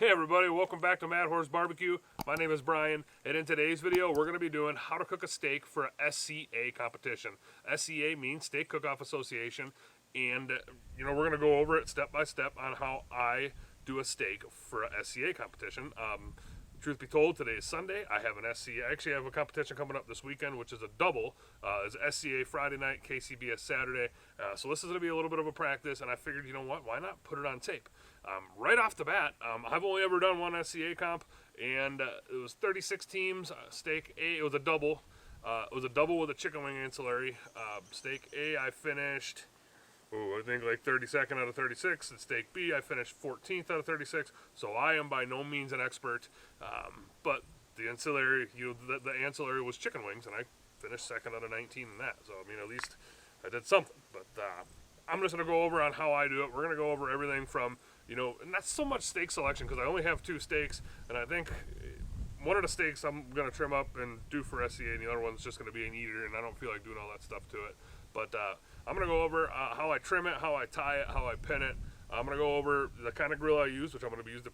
Hey everybody, welcome back to Mad Horse Barbecue. My name is Brian, and in today's video we're going to be doing how to cook a steak for a SCA competition. SCA means Steak Cook-Off Association, and we're going to go over it step by step on how I do a steak for a SCA competition. Truth be told, today is Sunday. I have an SCA. I actually have a competition coming up this weekend, which is a double. It's SCA Friday night, KCBS Saturday. So this is going to be a little bit of a practice, and I figured, you know what, why not put it on tape? Right off the bat, I've only ever done one SCA comp, and it was 36 teams. Steak A, it was a double. It was a double with a chicken wing ancillary. Steak A, I finished... I think like 32nd out of 36. And steak B, I finished 14th out of 36. So I am by no means an expert, but the ancillary, the ancillary was chicken wings, and I finished second out of 19 in that. So I mean, at least I did something. But I'm just gonna go over on how I do it. We're gonna go over everything from not so much steak selection because I only have 2 steaks, and I think one of the steaks I'm gonna trim up and do for SCA, and the other one's just gonna be an eater, and I don't feel like doing all that stuff to it. But I'm going to go over how I trim it, how I tie it, how I pin it. I'm going to go over the kind of grill I use, which I'm going to use the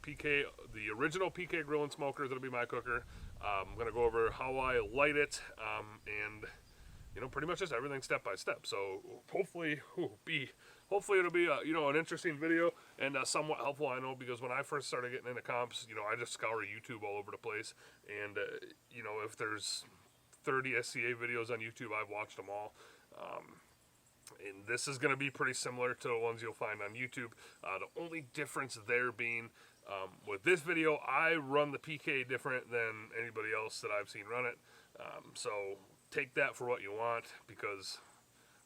original PK grill and smoker. That'll be my cooker. I'm going to go over how I light it, and pretty much just everything step by step. So hopefully it'll be an interesting video and somewhat helpful. I know, because when I first started getting into comps, I just scour YouTube all over the place, and if there's 30 SCA videos on YouTube, I've watched them all. And this is going to be pretty similar to the ones you'll find on YouTube. The only difference there being, with this video, I run the PK different than anybody else that I've seen run it. So take that for what you want, because,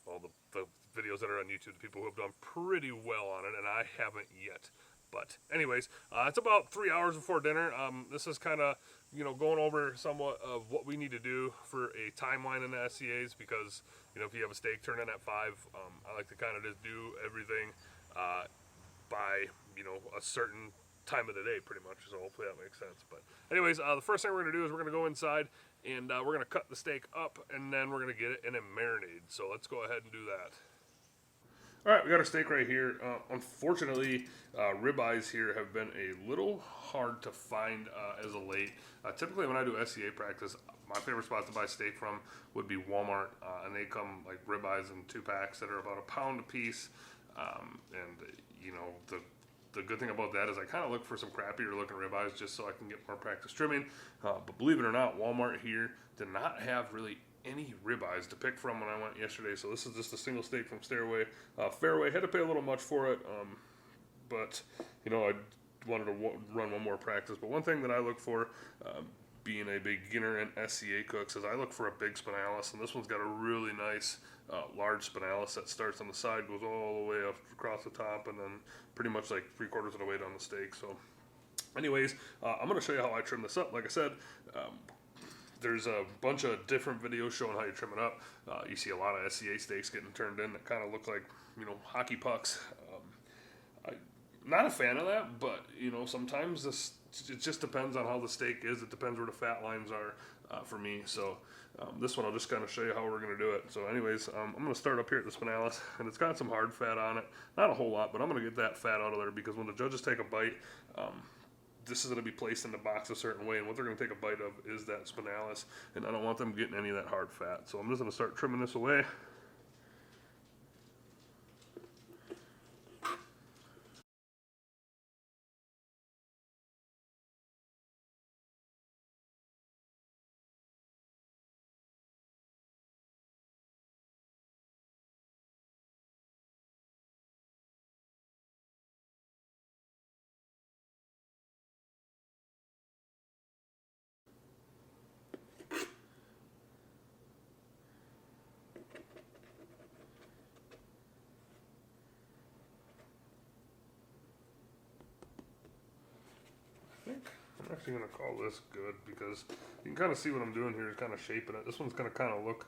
well, the videos that are on YouTube, the people who have done pretty well on it, and I haven't yet. But anyways, it's about 3 hours before dinner. This is kind of, going over somewhat of what we need to do for a timeline in the SCAs, because, if you have a steak turn in at 5, I like to kind of just do everything by, a certain time of the day, pretty much. So hopefully that makes sense. But anyways, the first thing we're going to do is we're going to go inside, and we're going to cut the steak up, and then we're going to get it in a marinade. So let's go ahead and do that. All right, we got our steak right here. Unfortunately, ribeyes here have been a little hard to find as of late. Typically, when I do SCA practice, my favorite spot to buy steak from would be Walmart, and they come like ribeyes in 2 packs that are about a pound a piece. The good thing about that is I kind of look for some crappier looking ribeyes just so I can get more practice trimming. But believe it or not, Walmart here did not have really any ribeyes to pick from when I went yesterday. So this is just a single steak from Fairway. Had to pay a little much for it, but I wanted to run one more practice. But one thing that I look for, being a beginner in SCA cooks, is I look for a big spinalis, and this one's got a really nice large spinalis that starts on the side, goes all the way up across the top, and then pretty much like 3/4 of the way down the steak. So anyways, I'm going to show you how I trim this up. Like I said, there's a bunch of different videos showing how you trim it up. You see a lot of SCA steaks getting turned in that kind of look like, hockey pucks. I'm not a fan of that, but, sometimes it just depends on how the steak is. It depends where the fat lines are for me. So this one, I'll just kind of show you how we're going to do it. So anyways, I'm going to start up here at the spinalis, and it's got some hard fat on it. Not a whole lot, but I'm going to get that fat out of there, because when the judges take a bite, this is going to be placed in the box a certain way, and what they're going to take a bite of is that spinalis, and I don't want them getting any of that hard fat. So I'm just going to start trimming this away. I'm actually going to call this good, because you can kind of see what I'm doing here is kind of shaping it. This one's going to kind of look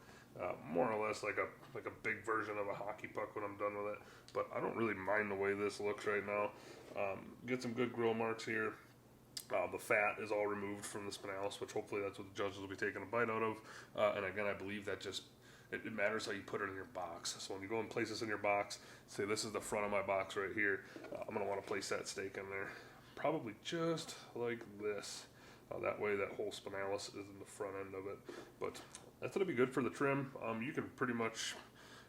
more or less like a big version of a hockey puck when I'm done with it, but I don't really mind the way this looks right now. Get some good grill marks here. The fat is all removed from the spinalis, which hopefully that's what the judges will be taking a bite out of. And again, I believe that just it matters how you put it in your box. So when you go and place this in your box, say this is the front of my box right here, I'm going to want to place that steak in there probably just like this. That way that whole spinalis is in the front end of it. But that's going to be good for the trim. You can pretty much,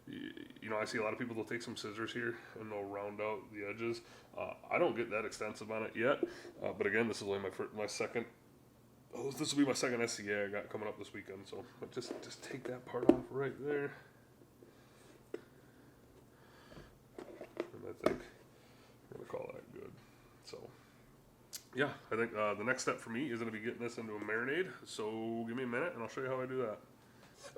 you know, I see a lot of people, they'll take some scissors here and they'll round out the edges. I don't get that extensive on it yet. But again, this is only my second. Oh, this will be my second SCA I got coming up this weekend. So just take that part off right there. And I think we're going to call that good. So yeah, I think the next step for me is going to be getting this into a marinade. So give me a minute and I'll show you how I do that.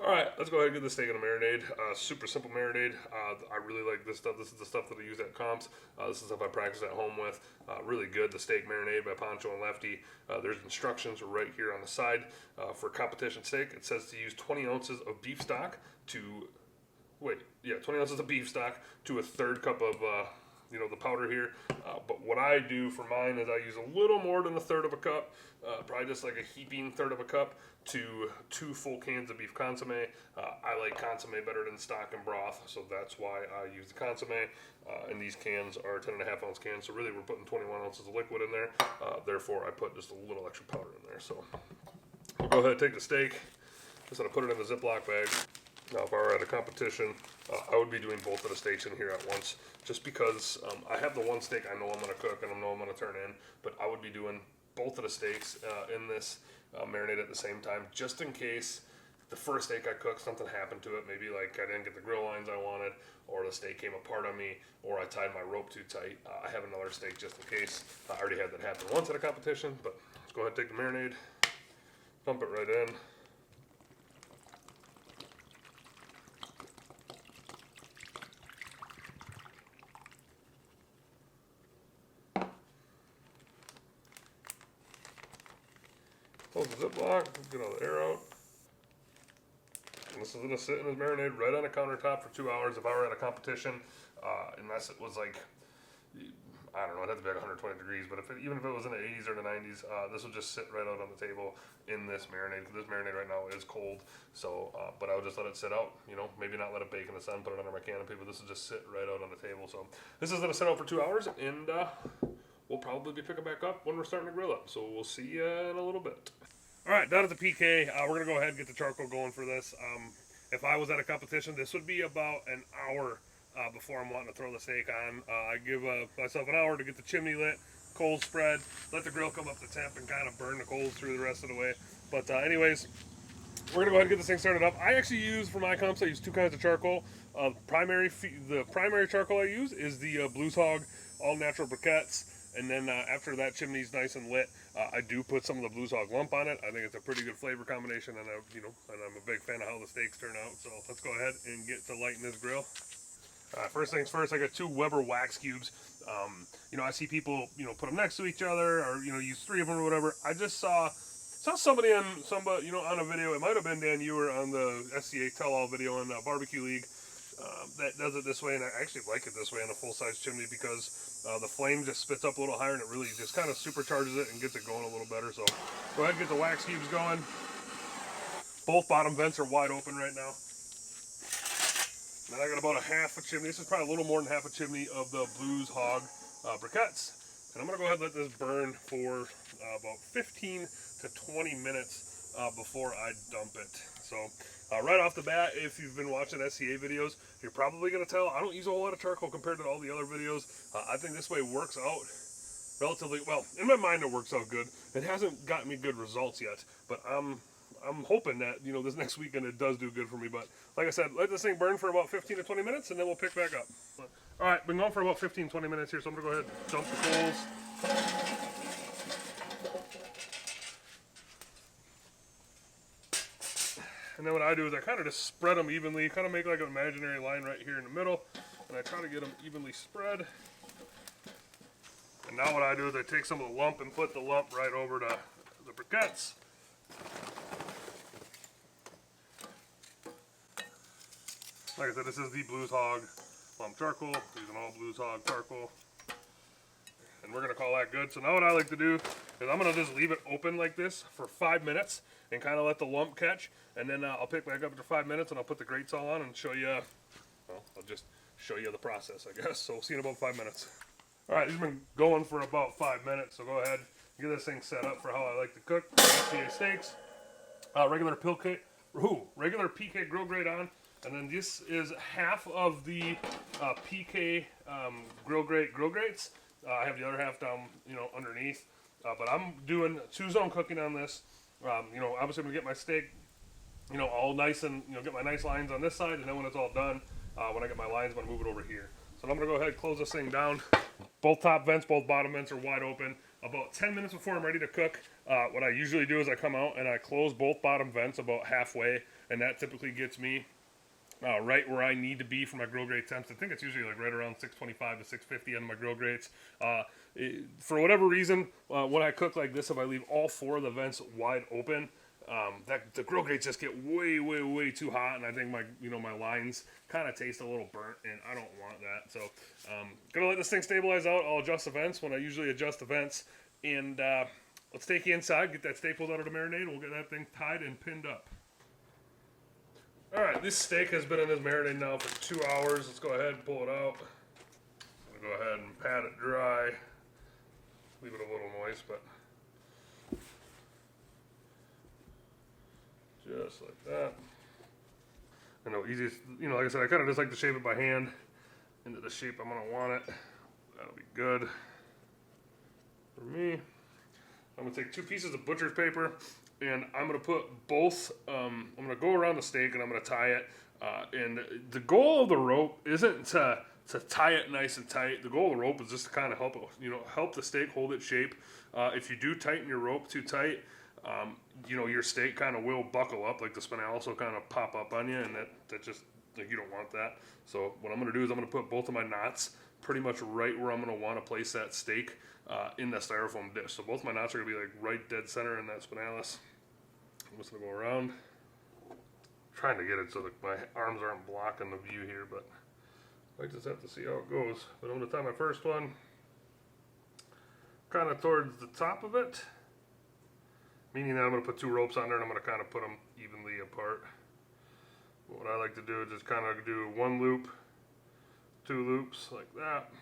All right, let's go ahead and get this steak in a marinade. Super simple marinade. I really like this stuff. This is the stuff that I use at comps. This is stuff I practice at home with. Really good. The steak marinade by Poncho and Lefty. There's instructions right here on the side for competition steak. It says to use 20 ounces of beef stock to, 20 ounces of beef stock to a third cup of you know, the powder here. But what I do for mine is I use a little more than a third of a cup, probably just like a heaping third of a cup to 2 full cans of beef consomme. I like consomme better than stock and broth, so that's why I use the consomme. And these cans are 10.5 ounce cans, so really we're putting 21 ounces of liquid in there. Therefore, I put just a little extra powder in there. So I'll go ahead and take the steak. Just gonna put it in the Ziploc bag. Now, if I were at a competition, I would be doing both of the steaks in here at once, just because I have the one steak I know I'm going to cook and I know I'm going to turn in, but I would be doing both of the steaks in this marinade at the same time, just in case the first steak I cooked, something happened to it. Maybe like I didn't get the grill lines I wanted, or the steak came apart on me, or I tied my rope too tight. I have another steak just in case. I already had that happen once at a competition, but let's go ahead and take the marinade, dump it right in. Close the Ziploc, get all the air out. And this is going to sit in his marinade right on the countertop for 2 hours. If I were at a competition, unless it was like, I don't know, it'd have to be like 120 degrees, but even if it was in the 80s or the 90s, this will just sit right out on the table in this marinade, because this marinade right now is cold. So, but I would just let it sit out, you know, maybe not let it bake in the sun, put it under my canopy, but this will just sit right out on the table. So this is going to sit out for 2 hours, and we'll probably be picking back up when we're starting to grill up. So we'll see you in a little bit. All right, down at the PK, we're going to go ahead and get the charcoal going for this. If I was at a competition, this would be about an hour before I'm wanting to throw the steak on. I give myself an hour to get the chimney lit, coals spread, let the grill come up to temp and kind of burn the coals through the rest of the way. But anyways, we're going to go ahead and get this thing started up. I actually use, for my comps, I use 2 kinds of charcoal. The primary charcoal I use is the Blues Hog all natural briquettes. And then after that chimney's nice and lit, I do put some of the Blues Hog lump on it. I think it's a pretty good flavor combination, and I'm a big fan of how the steaks turn out. So let's go ahead and get to lighting this grill. First things first, I got 2 Weber wax cubes. I see people, put them next to each other, or use 3 of them or whatever. I just saw somebody on a video. It might have been Dan Ewer on the SCA Tell-All video on Barbecue League. That does it this way, and I actually like it this way on a full-size chimney, because the flame just spits up a little higher and it really just kind of supercharges it and gets it going a little better. So go ahead and get the wax cubes going. Both bottom vents are wide open right now. Then I got about a half a chimney. This is probably a little more than half a chimney of the Blues Hog briquettes. And I'm going to go ahead and let this burn for about 15 to 20 minutes before I dump it. So right off the bat, if you've been watching SCA videos, you're probably going to tell I don't use a whole lot of charcoal compared to all the other videos. I think this way works out relatively well. In my mind, it works out good. It hasn't gotten me good results yet, but I'm hoping that this next weekend it does do good for me. But like I said, let this thing burn for about 15 to 20 minutes, and then we'll pick back up. All right, been going for about 15-20 minutes here, so I'm going to go ahead and dump the coals. And then what I do is I kind of just spread them evenly, kind of make like an imaginary line right here in the middle, and I try to get them evenly spread. And now what I do is I take some of the lump and put the lump right over to the briquettes. Like I said, this is the Blues Hog lump charcoal, using all Blues Hog charcoal. And we're going to call that good. So now what I like to do is I'm going to just leave it open like this for 5 minutes and kind of let the lump catch. And then I'll pick back up after 5 minutes and I'll put the grates all on and show you, I'll just show you the process, I guess. So we'll see you in about 5 minutes. All right, these have been going for about 5 minutes, so go ahead and get this thing set up for how I like to cook SCA steaks. Regular regular PK grill grate on, and then this is half of the PK grill grates. I have the other half down, underneath. But I'm doing 2-zone cooking on this. Obviously I'm gonna get my steak, all nice and get my nice lines on this side, and then when it's all done, when I get my lines, I'm gonna move it over here. So I'm gonna go ahead and close this thing down. Both top vents, both bottom vents are wide open. About 10 minutes before I'm ready to cook, what I usually do is I come out and I close both bottom vents about halfway, and that typically gets me right where I need to be for my grill grate temps. I think it's usually like right around 625 to 650 on my grill grates. For whatever reason, when I cook like this, if I leave all 4 of the vents wide open, the grill grates just get way, way, way too hot, and I think my lines kind of taste a little burnt, and I don't want that. So, gonna let this thing stabilize out. I'll adjust the vents when I usually adjust the vents, and let's take you inside, get that steak pulled out of the marinade, and we'll get that thing tied and pinned up. All right, this steak has been in this marinade now for 2 hours. Let's go ahead and pull it out. I'm gonna go ahead and pat it dry. Leave it a little moist, but just like that. I know, easiest, like I said, I kind of just like to shape it by hand into the shape I'm gonna want it. That'll be good for me. I'm gonna take 2 pieces of butcher's paper, and I'm gonna put both, I'm gonna go around the steak and I'm gonna tie it. And the goal of the rope isn't to tie it nice and tight. The goal of the rope is just to kind of help it, help the steak hold its shape. If you do tighten your rope too tight, your steak kind of will buckle up, like the spinalis will kind of pop up on you, and that just, like, you don't want that. So what I'm gonna do is I'm gonna put both of my knots pretty much right where I'm gonna want to place that steak in the styrofoam dish. So both my knots are gonna be like right dead center in that spinalis. I'm just gonna go around, trying to get it so that my arms aren't blocking the view here, but I just have to see how it goes. But I'm gonna tie my first one kind of towards the top of it, meaning that I'm gonna put 2 ropes on there and I'm gonna kind of put them evenly apart. What I like to do is just kind of do 1 loop, 2 loops like that.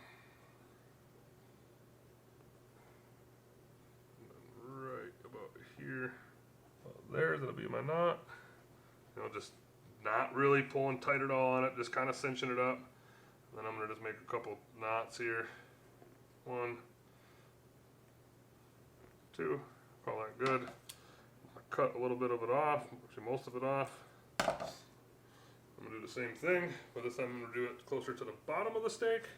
And then right about here, there, that'll be my knot. Just not really pulling tight at all on it, just kind of cinching it up. And then I'm gonna just make a couple knots here. 1, 2, call that good. Cut a little bit of it off, actually most of it off. I'm gonna do the same thing, but this time I'm gonna do it closer to the bottom of the steak.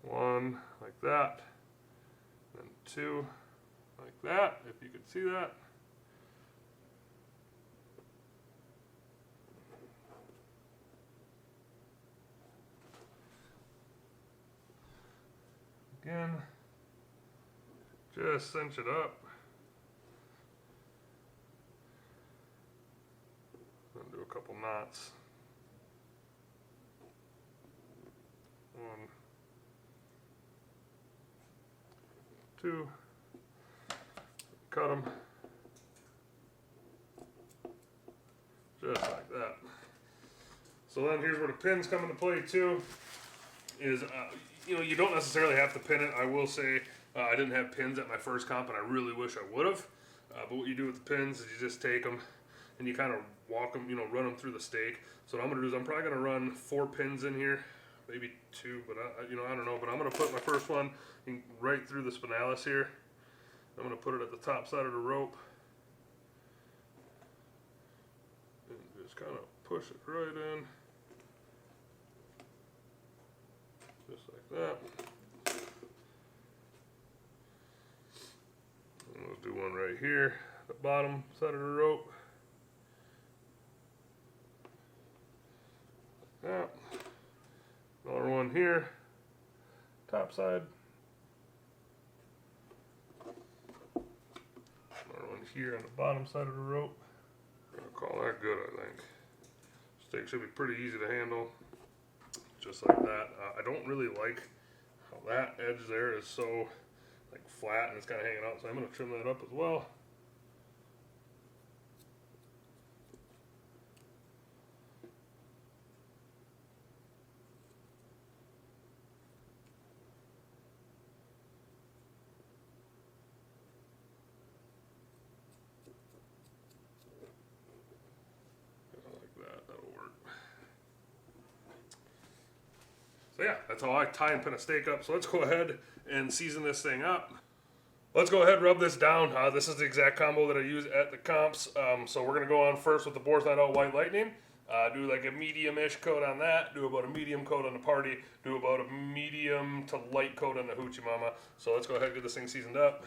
One like that, then 2 like that, if you can see that. Again, just cinch it up. And do a couple knots. 1, 2, cut them, just like that. So then here's where the pins come into play too, is you don't necessarily have to pin it. I will say I didn't have pins at my first comp, and I really wish I would have. But what you do with the pins is you just take them and you kind of walk them, run them through the steak. So what I'm gonna do is I'm probably gonna run 4 pins in here, maybe 2, but I don't know. But I'm gonna put my first one right through the spinalis here. I'm gonna put it at the top side of the rope and just kind of push it right in, just like that. And let's do one right here, the bottom side of the rope. Like that. Another one here, top side. Another one here on the bottom side of the rope. I'm gonna call that good, I think. Steak should be pretty easy to handle, just like that. I don't really like how that edge there is so like flat and it's kind of hanging out, so I'm gonna trim that up as well. So yeah, that's how I tie and pin a steak up. So let's go ahead and season this thing up. Let's go ahead and rub this down. This is the exact combo that I use at the comps. So we're gonna go on first with the Boar's Night Out White Lightning. Do like a medium-ish coat on that. Do about a medium coat on the Party. Do about a medium to light coat on the Hoochie Mama. So let's go ahead and get this thing seasoned up.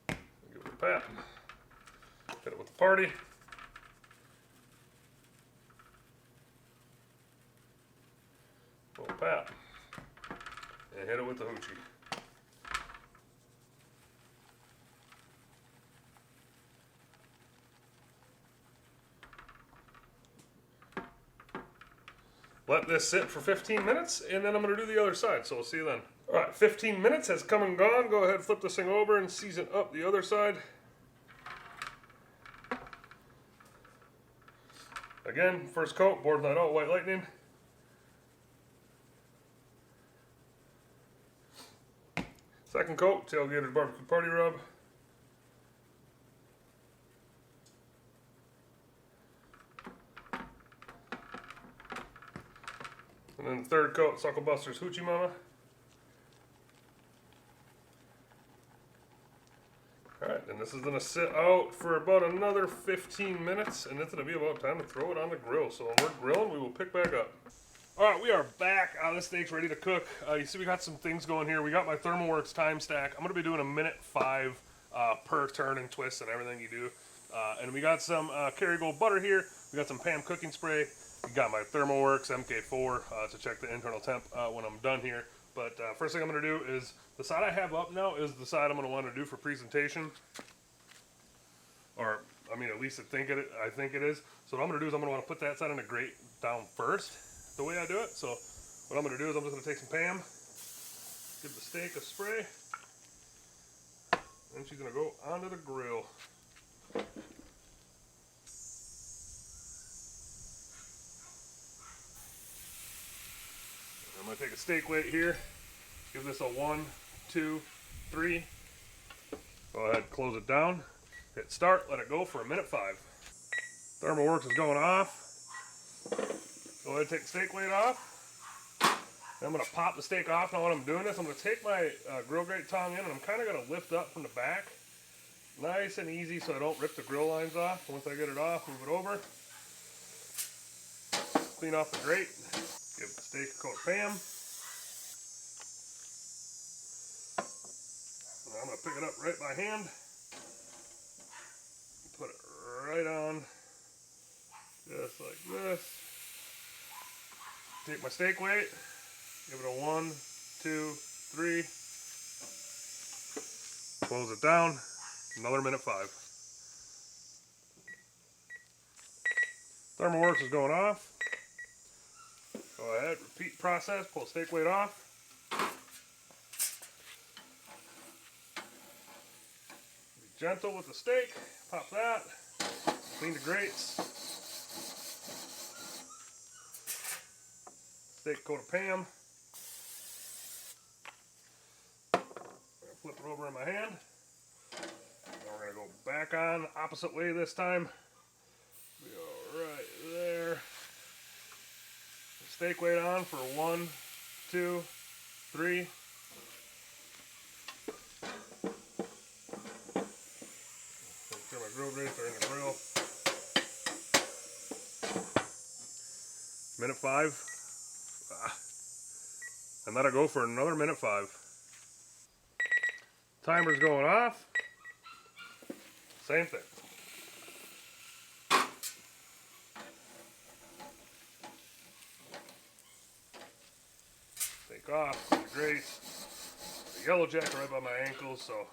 Give it a pat. Hit it with the Party. Little pat. And hit it with the Hoochie. Let this sit for 15 minutes, and then I'm going to do the other side, so we'll see you then. Alright, 15 minutes has come and gone. Go ahead and flip this thing over and season up the other side. Again, first coat, Boar's Night Out White Lightning. Second coat, Tailgater's Barbecue Party Rub. And then the third coat, Suckle Buster's Hoochie Mama. Alright, and this is going to sit out for about another 15 minutes, and it's going to be about time to throw it on the grill. So when we're grilling, we will pick back up. Alright, we are back. This steak's ready to cook. You see we got some things going here. We got my ThermalWorks time stack. I'm going to be doing 1:05 per turn and twist and everything you do. And we got some Kerrygold butter here. We got some Pam cooking spray. We got my ThermalWorks MK4 to check the internal temp when I'm done here. But first thing I'm going to do is, the side I have up now is the side I'm going to want to do for presentation. Or, I mean, at least I think it is. So what I'm going to do is I'm going to want to put that side on the grate down first, the way I do it. So what I'm going to do is I'm just going to take some Pam, give the steak a spray, and she's going to go onto the grill. I'm going to take a steak weight here, give this a 1, 2, 3. Go ahead, close it down, hit start, let it go for 1:05. ThermalWorks is going off. Go ahead and take the steak weight off. Then I'm going to pop the steak off. Now when I'm doing this, I'm going to take my grill grate tongue in, and I'm kind of going to lift up from the back. Nice and easy so I don't rip the grill lines off. Once I get it off, move it over. Clean off the grate. Give the steak a coat of Pam. And I'm going to pick it up right by hand. Put it right on. Just like this. Take my steak weight. Give it a 1, 2, 3. Close it down. Another 1:05. ThermalWorks is going off. Go ahead, repeat process, pull steak weight off. Be gentle with the steak, pop that, clean the grates. Steak coat of Pam. Flip it over in my hand. Now we're going to go back on, opposite way this time. Go right there. Steak weight on for 1, 2, 3. Make sure my grill grates are in the grill. 1:05. And let it go for another 1:05. Timer's going off. Same thing. Take off the grates. The yellow jacket right by my ankles, so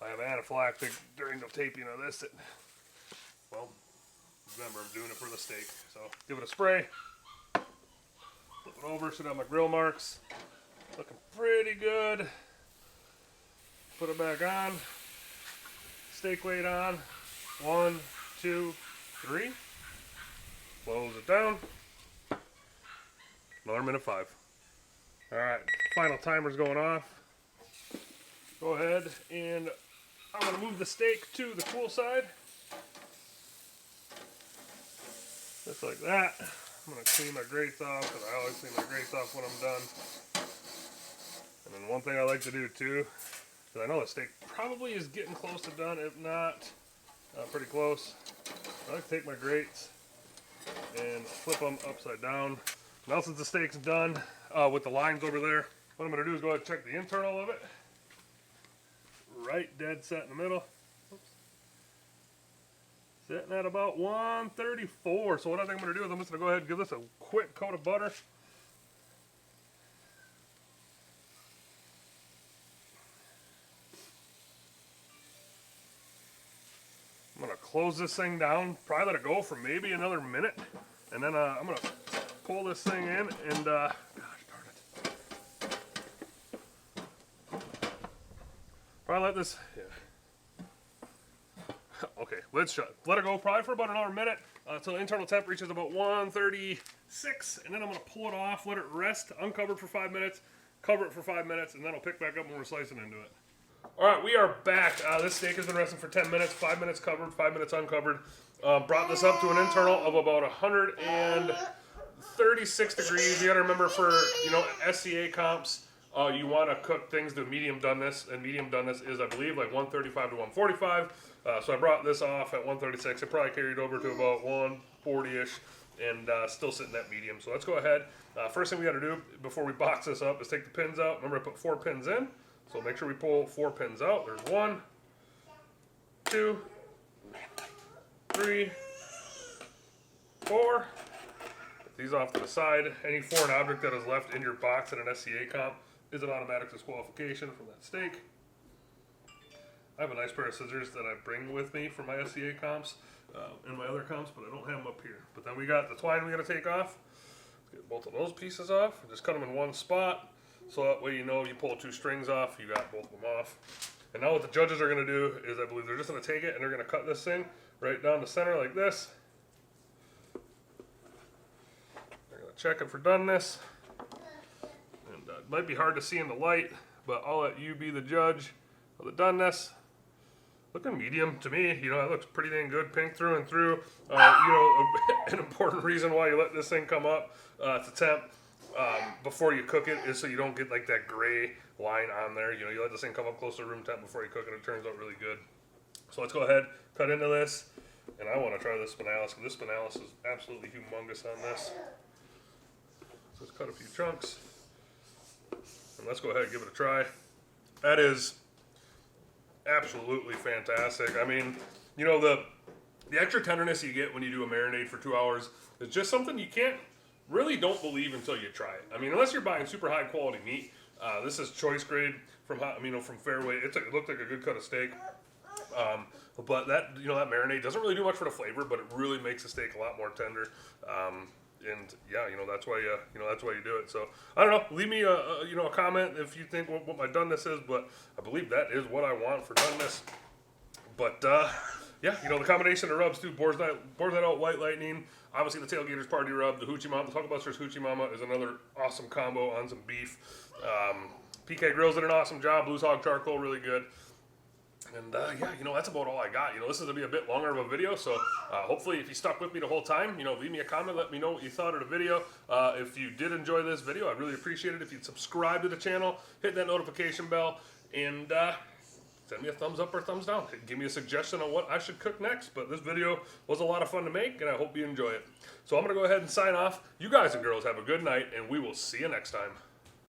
I have anaphylactic during the taping of this. Well, remember, I'm doing it for the steak. So give it a spray. Flip it over, should have my grill marks. Looking pretty good. Put it back on. Steak weight on. 1, 2, 3. Close it down. Another 1:05. Alright, final timer's going off. Go ahead and I'm going to move the steak to the cool side. Just like that. I'm going to clean my grates off, because I always clean my grates off when I'm done. And then one thing I like to do too, because I know the steak probably is getting close to done, if not pretty close. I like to take my grates and flip them upside down. Now since the steak's done with the lines over there, what I'm going to do is go ahead and check the internal of it. Right dead set in the middle. Oops. Sitting at about 134. So what I think I'm going to do is I'm just going to go ahead and give this a quick coat of butter. I'm going to close this thing down, probably let it go for maybe another minute, and then I'm going to pull this thing in and, gosh darn it. Probably let this, yeah. Okay, lid's shut. Let it go probably for about another minute until the internal temp reaches about 136, and then I'm going to pull it off, let it rest, uncover it for 5 minutes, cover it for 5 minutes, and then I'll pick back up when we're slicing into it. Alright, we are back. This steak has been resting for 10 minutes, 5 minutes covered, 5 minutes uncovered. Brought this up to an internal of about 136 degrees. You gotta remember for, SCA comps, you want to cook things to medium doneness, and medium doneness is, I believe, like 135 to 145. So I brought this off at 136. It probably carried over to about 140-ish, and still sitting at medium. So let's go ahead. First thing we gotta do before we box this up is take the pins out. Remember, I put 4 pins in. So make sure we pull 4 pins out. There's 1, 2, 3, 4. Put these off to the side. Any foreign object that is left in your box at an SCA comp is an automatic disqualification from that steak. I have a nice pair of scissors that I bring with me for my SCA comps and my other comps, but I don't have them up here. But then we got the twine we got to take off. Let's get both of those pieces off. Just cut them in one spot. So that way you pull 2 strings off, you got both of them off. And now what the judges are going to do is, I believe they're just going to take it and they're going to cut this thing right down the center like this. They're going to check it for doneness. And it might be hard to see in the light, but I'll let you be the judge of the doneness. Looking medium to me, it looks pretty dang good, pink through and through. An important reason why you let this thing come up to temp before you cook it is so you don't get like that gray line on there. You let this thing come up close to room temp before you cook it. It turns out really good. So let's go ahead, cut into this, and I want to try this spinalis, because this spinalis is absolutely humongous on this. So let's cut a few chunks, and let's go ahead and give it a try. That is absolutely fantastic. I mean, the extra tenderness you get when you do a marinade for 2 hours is just something you don't believe until you try it. I mean, unless you're buying super high quality meat, this is choice grade from Fairway. It looked like a good cut of steak, but that that marinade doesn't really do much for the flavor, but it really makes the steak a lot more tender. And yeah, that's why you do it. So I don't know. Leave me a comment if you think what my doneness is, but I believe that is what I want for doneness. But yeah, the combination of rubs too. Boar's Night Out White Lightning. Obviously, the Tailgater's Party Rub, the Hoochie Mama, the Hucklebuster's Hoochie Mama is another awesome combo on some beef. PK Grills did an awesome job. Blues Hog Charcoal, really good. And yeah, that's about all I got. This is going to be a bit longer of a video, so hopefully if you stuck with me the whole time, leave me a comment, let me know what you thought of the video. If you did enjoy this video, I'd really appreciate it if you'd subscribe to the channel, hit that notification bell, and send me a thumbs up or thumbs down. Give me a suggestion on what I should cook next. But this video was a lot of fun to make, and I hope you enjoy it. So I'm going to go ahead and sign off. You guys and girls have a good night, and we will see you next time.